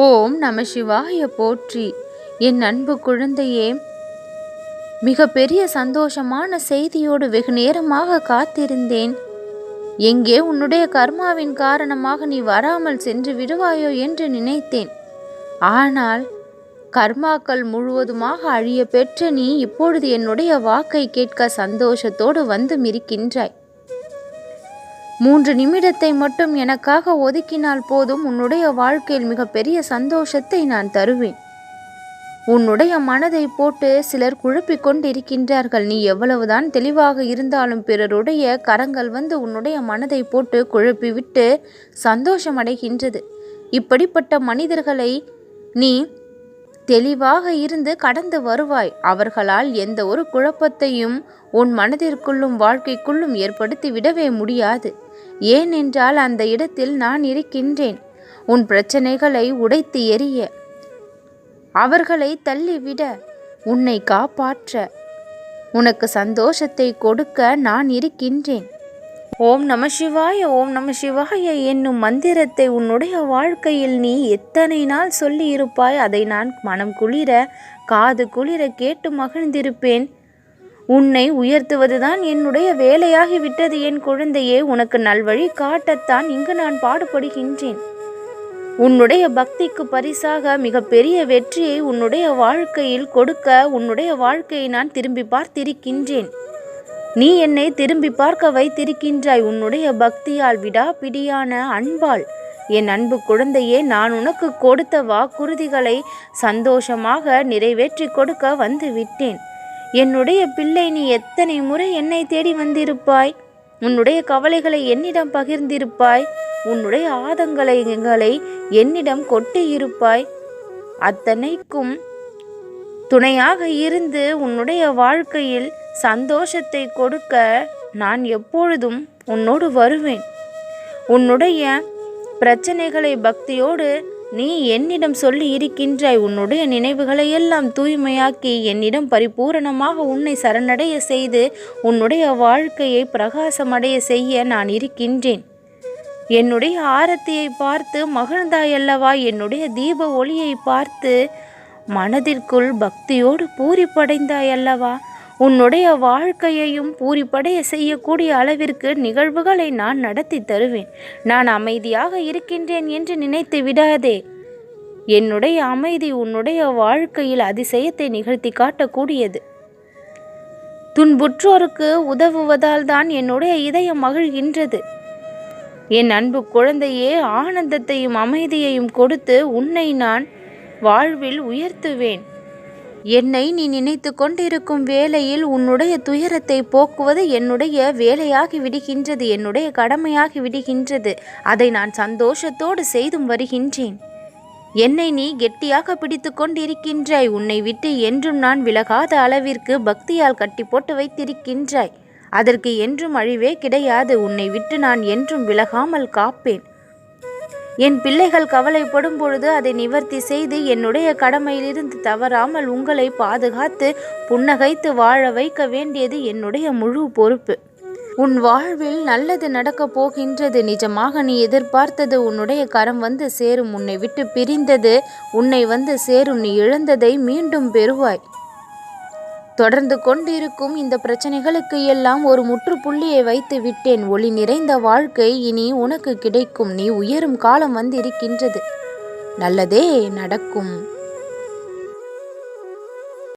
ஓம் நம சிவாய போற்றி. என் அன்பு குழந்தையே, மிக பெரிய சந்தோஷமான செய்தியோடு வெகு நேரமாக காத்திருந்தேன். எங்கே உன்னுடைய கர்மாவின் காரணமாக நீ வராமல் சென்று விடுவாயோ என்று நினைத்தேன். ஆனால் கர்மாக்கள் முழுவதுமாக அழிய பெற்ற நீ இப்பொழுது என்னுடைய வாக்கை கேட்க சந்தோஷத்தோடு வந்து இருக்கின்றாய். 3 நிமிடத்தை மட்டும் எனக்காக ஒதுக்கினால் போதும், உன்னுடைய வாழ்க்கையில் மிகப்பெரிய சந்தோஷத்தை நான் தருவேன். உன்னுடைய மனதை போட்டு சிலர் குழப்பிக் கொண்டிருக்கின்றார்கள். நீ எவ்வளவுதான் தெளிவாக இருந்தாலும் பிறருடைய கரங்கள் வந்து உன்னுடைய மனதை போட்டு குழப்பிவிட்டு சந்தோஷம் அடைகின்றது. இப்படிப்பட்ட மனிதர்களை நீ தெளிவாக இருந்து கடந்து வருவாய். அவர்களால் எந்த ஒரு குழப்பத்தையும் உன் மனதிற்குள்ளும் வாழ்க்கைக்குள்ளும் ஏற்படுத்தி விடவே முடியாது. ஏனென்றால் அந்த இடத்தில் நான் இருக்கின்றேன். உன் பிரச்சனைகளை உடைத்து எறிய, அவர்களை தள்ளிவிட, உன்னை காப்பாற்ற, உனக்கு சந்தோஷத்தை கொடுக்க நான் இருக்கின்றேன். ஓம் நம சிவாய ஓம் நம சிவாய என்னும் மந்திரத்தை உன்னுடைய வாழ்க்கையில் நீ எத்தனை நாள் சொல்லி இருப்பாய். அதை நான் மனம் குளிர காது குளிர கேட்டு மகிழ்ந்திருப்பேன். உன்னை உயர்த்துவதுதான் என்னுடைய வேலையாகிவிட்டது என் குழந்தையே. உனக்கு நல்வழி காட்டத்தான் இங்கு நான் பாடுபடுகின்றேன். உன்னுடைய பக்திக்கு பரிசாக மிகப்பெரிய வெற்றியை உன்னுடைய வாழ்க்கையில் கொடுக்க உன்னுடைய வாழ்க்கையை நான் திரும்பி பார்த்திருக்கின்றேன். நீ என்னை திரும்பி பார்க்க வைத்திருக்கின்றாய். உன்னுடைய பக்தியால், விடாப்பிடியான அன்பால். என் அன்பு குழந்தையே, நான் உனக்கு கொடுத்த வாக்குறுதிகளை சந்தோஷமாக நிறைவேற்றி கொடுக்க வந்து விட்டேன். என்னுடைய பிள்ளை, நீ எத்தனை முறை என்னை தேடி வந்திருப்பாய். உன்னுடைய கவலைகளை என்னிடம் பகிர்ந்திருப்பாய். உன்னுடைய ஆதங்கங்களை என்னிடம் கொட்டியிருப்பாய். அத்தனைக்கும் துணையாக இருந்து உன்னுடைய வாழ்க்கையில் சந்தோஷத்தை கொடுக்க நான் எப்பொழுதும் உன்னோடு வருவேன். உன்னுடைய பிரச்சனைகளை பக்தியோடு நீ என்னிடம் சொல்லி இருக்கின்றாய். உன்னுடைய நினைவுகளை எல்லாம் தூய்மையாக்கி என்னிடம் பரிபூரணமாக உன்னை சரணடைய செய்து உன்னுடைய வாழ்க்கையை பிரகாசமடைய செய்ய நான் இருக்கின்றேன். என்னுடைய ஆரத்தியை பார்த்து மகிழ்ந்தாயல்லவா? என்னுடைய தீப ஒளியை பார்த்து மனதிற்குள் பக்தியோடு பூரிப்படைந்தாயல்லவா? உன்னுடைய வாழ்க்கையையும் பூரிப்படைய செய்யக்கூடிய அளவிற்கு நிகழ்வுகளை நான் நடத்தி தருவேன். நான் அமைதியாக இருக்கின்றேன் என்று நினைத்து விடாதே. என்னுடைய அமைதி உன்னுடைய வாழ்க்கையில் அதிசயத்தை நிகழ்த்தி காட்டக்கூடியது. துன்புற்றோருக்கு உதவுவதால் தான் என்னுடைய இதயம் மகிழ்கின்றது. என் அன்பு குழந்தையே, ஆனந்தத்தையும் அமைதியையும் கொடுத்து உன்னை நான் வாழ்வில் உயர்த்துவேன். என்னை நீ நினைத்து கொண்டிருக்கும் வேளையில் உன்னுடைய துயரத்தை போக்குவது என்னுடைய வேலையாகி விடுகின்றது, என்னுடைய கடமையாகி விடுகின்றது. அதை நான் சந்தோஷத்தோடு செய்தும் வருகின்றேன். என்னை நீ கெட்டியாக பிடித்து கொண்டிருக்கின்றாய். உன்னை விட்டு என்றும் நான் விலகாத அளவிற்கு பக்தியால் கட்டி போட்டு வைத்திருக்கின்றாய். அதற்கு என்றும் அழிவே கிடையாது. உன்னை விட்டு நான் என்றும் விலகாமல் காப்பேன். என் பிள்ளைகள் கவலைப்படும் பொழுது அதை நிவர்த்தி செய்து என்னுடைய கடமையிலிருந்து தவறாமல் உங்களை பாதுகாத்து புன்னகைத்து வாழ வைக்க வேண்டியது என்னுடைய முழு பொறுப்பு. உன் வாழ்வில் நல்லது நடக்கப் போகின்றது. நிஜமாக நீ எதிர்பார்த்தது உன்னுடைய கரம் வந்து சேரும். உன்னை விட்டு பிரிந்தது உன்னை வந்து சேரும். நீ இழந்ததை மீண்டும் பெறுவாய். தொடர்ந்து கொண்டிருக்கும் இந்த பிரச்சனைகளுக்கு எல்லாம் ஒரு முற்றுப்புள்ளியை வைத்து விட்டேன். ஒளி நிறைந்த வாழ்க்கை இனி உனக்கு கிடைக்கும். நீ உயரும் காலம் வந்து இருக்கின்றது. நல்லதே நடக்கும்.